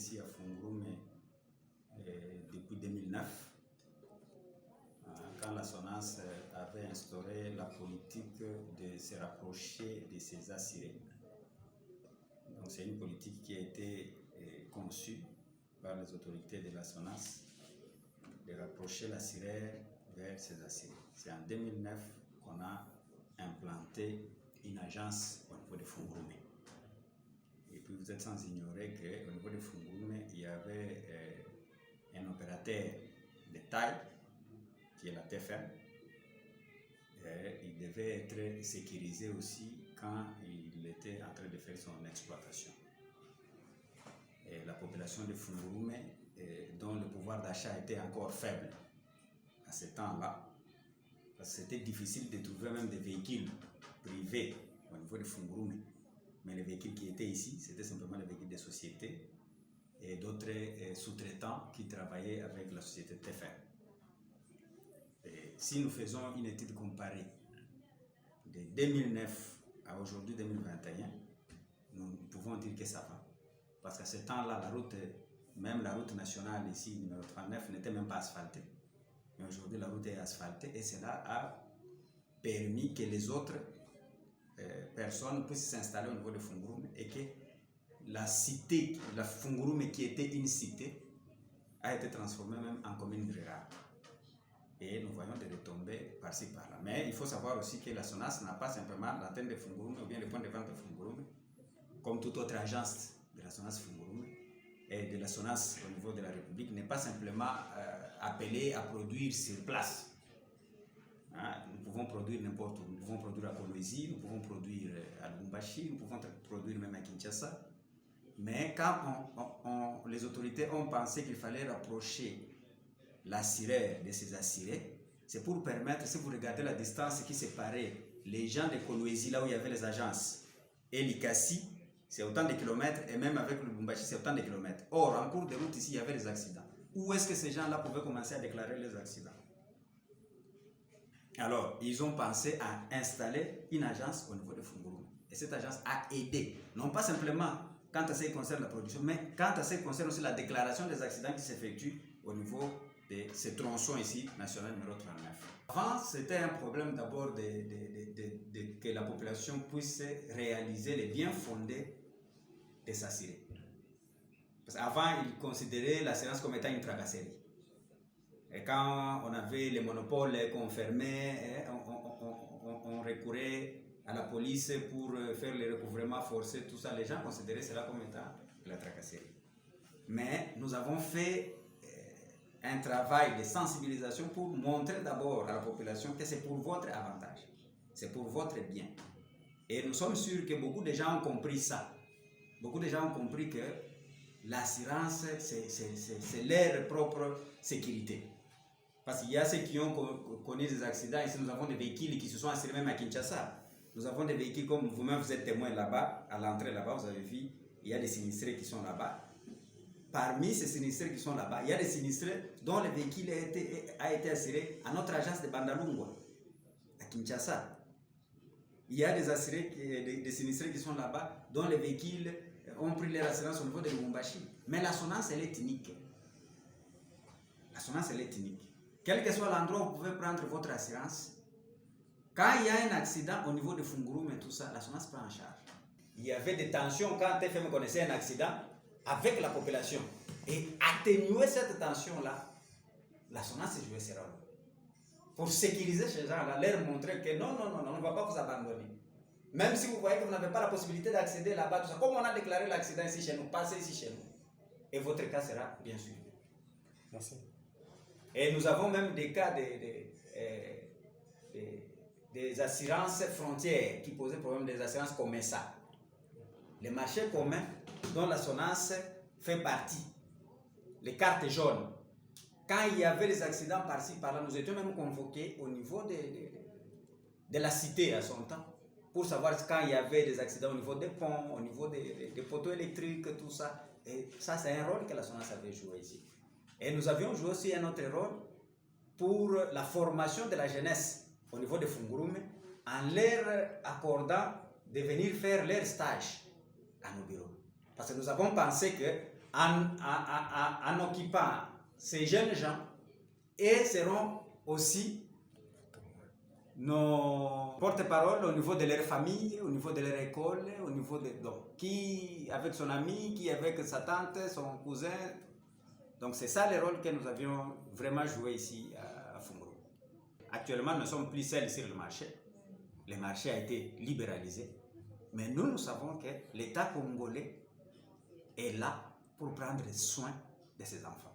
ici à Fungurume depuis 2009, quand la SONAS avait instauré la politique de se rapprocher de ses assurés. Donc c'est une politique qui a été conçue par les autorités de la SONAS de rapprocher l'assureur vers ses assurés. C'est en 2009 qu'on a implanté une agence au niveau de Fungurume. Et puis vous êtes sans ignorer qu'au niveau de Fungurume, il y avait un opérateur de taille, qui est la TFM. Il devait être sécurisé aussi quand il était en train de faire son exploitation. Et la population de Fungurume, dont le pouvoir d'achat était encore faible à ce temps-là, parce que c'était difficile de trouver même des véhicules privés au niveau de Fungurume. Mais les véhicules qui étaient ici, c'était simplement les véhicules des sociétés et d'autres sous-traitants qui travaillaient avec la société TFM. Et si nous faisons une étude comparée de 2009 à aujourd'hui 2021, nous pouvons dire que ça va. Parce qu'à ce temps-là, la route, même la route nationale ici, numéro 39, n'était même pas asphaltée. Mais aujourd'hui, la route est asphaltée et cela a permis que les autres personnes puissent s'installer au niveau de Fungurume et que la cité, la Fungurume qui était une cité, a été transformée même en commune rurale. Et nous voyons des retombées par-ci par-là. Mais il faut savoir aussi que la SONAS n'a pas simplement l'antenne de Fungurume ou bien le point de vente de Fungurume, comme toute autre agence de la SONAS Fungurume et de la SONAS au niveau de la République, n'est pas simplement appelée à produire sur place. Nous pouvons produire n'importe où. Nous pouvons produire à Kolwezi, nous pouvons produire à Lubumbashi, nous pouvons produire même à Kinshasa. Mais quand les autorités ont pensé qu'il fallait rapprocher l'assureur de ses assurés, c'est pour permettre, si vous regardez la distance qui séparait les gens de Kolwezi, là où il y avait les agences, et Likasi, c'est autant de kilomètres, et même avec le Lubumbashi, c'est autant de kilomètres. Or, en cours de route, ici, il y avait les accidents. Où est-ce que ces gens-là pouvaient commencer à déclarer les accidents? Alors, ils ont pensé à installer une agence au niveau de Fungurume. Et cette agence a aidé, non pas simplement quant à ce qui concerne la production, mais quant à ce qui concerne aussi la déclaration des accidents qui s'effectuent au niveau de ces tronçons ici, national numéro 39. Avant, c'était un problème d'abord que la population puisse réaliser les biens fondés de s'assurer. Parce qu'avant, ils considéraient l'assurance comme étant une tracasserie. Et quand on avait les monopoles qu'on fermait, on recourait à la police pour faire les recouvrements forcés, tout ça, les gens considéraient cela comme étant la tracasserie. Mais nous avons fait un travail de sensibilisation pour montrer d'abord à la population que c'est pour votre avantage, c'est pour votre bien. Et nous sommes sûrs que beaucoup de gens ont compris ça. Beaucoup de gens ont compris que l'assurance, c'est leur propre sécurité. Parce qu'il y a ceux qui ont connu des accidents. Ici, nous avons des véhicules qui se sont assurés même à Kinshasa. Nous avons des véhicules comme vous-même, vous êtes témoin là-bas, à l'entrée là-bas, vous avez vu, il y a des sinistrés qui sont là-bas. Parmi ces sinistrés qui sont là-bas, il y a des sinistrés dont le véhicule a été assuré à notre agence de Bandalungwa, à Kinshasa. Il y a des assurés, des sinistrés qui sont là-bas, dont les véhicules ont pris leur assurance au niveau de Lubumbashi. Mais la SONAS, elle est unique. La SONAS, elle est unique. Quel que soit l'endroit où vous pouvez prendre votre assurance, quand il y a un accident au niveau de Fungurume et tout ça, la SONAS prend en charge. Il y avait des tensions quand TFM connaissait un accident avec la population. Et atténuer cette tension-là, la SONAS jouait ses rôles. Pour sécuriser ces gens-là, leur montrer que non, on ne va pas vous abandonner. Même si vous voyez que vous n'avez pas la possibilité d'accéder là-bas, tout ça, comme on a déclaré l'accident ici chez nous, passez ici chez nous. Et votre cas sera bien suivi. Merci. Et nous avons même des cas des assurances frontières qui posaient problème, des assurances comme ça. Les marchés communs dont la SONAS fait partie, les cartes jaunes. Quand il y avait les accidents par-ci, par-là, nous étions même convoqués au niveau de la cité à son temps, pour savoir quand il y avait des accidents au niveau des ponts, au niveau des poteaux électriques, tout ça. Et ça, c'est un rôle que la SONAS avait joué ici. Et nous avions joué aussi un autre rôle pour la formation de la jeunesse au niveau de Fungurume, en leur accordant de venir faire leur stage à nos bureaux. Parce que nous avons pensé que en occupant ces jeunes gens et seront aussi nos porte-parole au niveau de leur famille, au niveau de leur école, au niveau de... Donc, qui avec son ami, qui avec sa tante, son cousin. Donc c'est ça le rôle que nous avions vraiment joué ici à Funguro. Actuellement, nous ne sommes plus seuls sur le marché. Le marché a été libéralisé. Mais nous savons que l'État congolais est là pour prendre soin de ses enfants.